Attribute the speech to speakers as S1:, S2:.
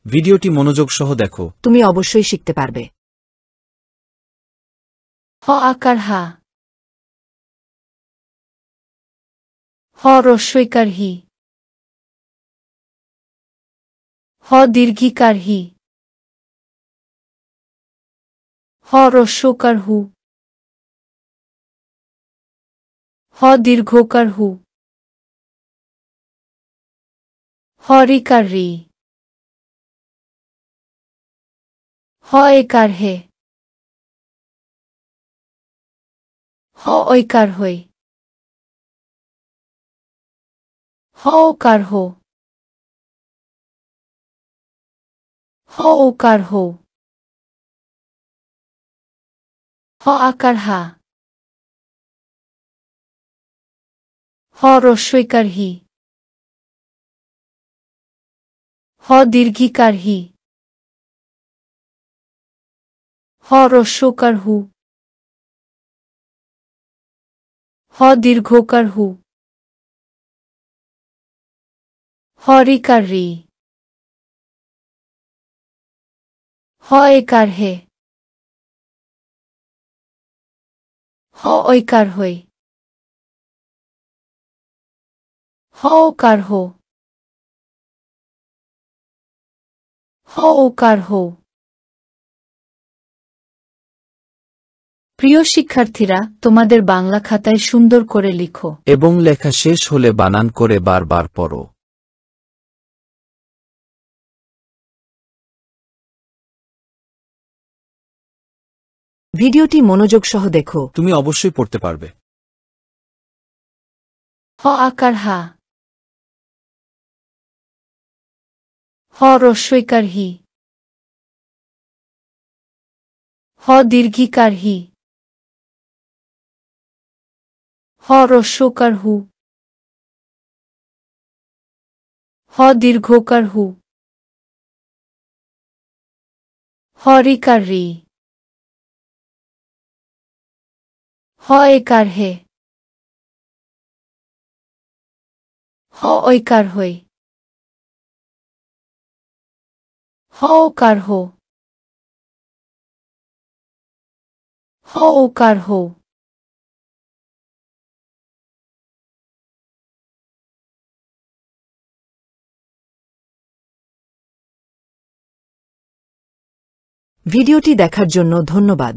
S1: ভিডিওটি মনোযোগ সহ দেখো।
S2: তুমি অবশ্যই শিখতে পারবে।
S3: হ আকার হা। হ রস্বইকার হি। হ দীর্ঘিকার হি। হ রস্বকার হু। হ দীর্ঘকার হু। হ রিকার রি। হ একার হে। হ ঐকার হই। হ ওকার হো। হ ওকার হো। হ আকার হা। হ রস্বইকার হি। হ দীর্ঘিকার হি। হ রস্বকার হু। হ দীর্ঘকার হু। হ রিকার রি। হ একার হে। হ ঐকার হই। হ ওকার হো। হ ওকার হো। প্রিয় শিক্ষার্থীরা, তোমাদের বাংলা খাতায় সুন্দর করে লিখো
S1: এবং লেখা শেষ হলে বানান করে বারবার পড়ো।
S2: ভিডিওটি মনোযোগ সহ দেখো।
S1: তুমি অবশ্যই পড়তে পারবে।
S3: হ আকার হা। হ রস্বইকার হি। হ দীর্ঘিকার হি। হ রস্বকার হু। হ দীর্ঘকার হু। হ রিকার রি। হ একার হে। হ ঐকার হই। হ ওকার হো। হ ওকার হো।
S2: ভিডিওটি দেখার জন্য ধন্যবাদ।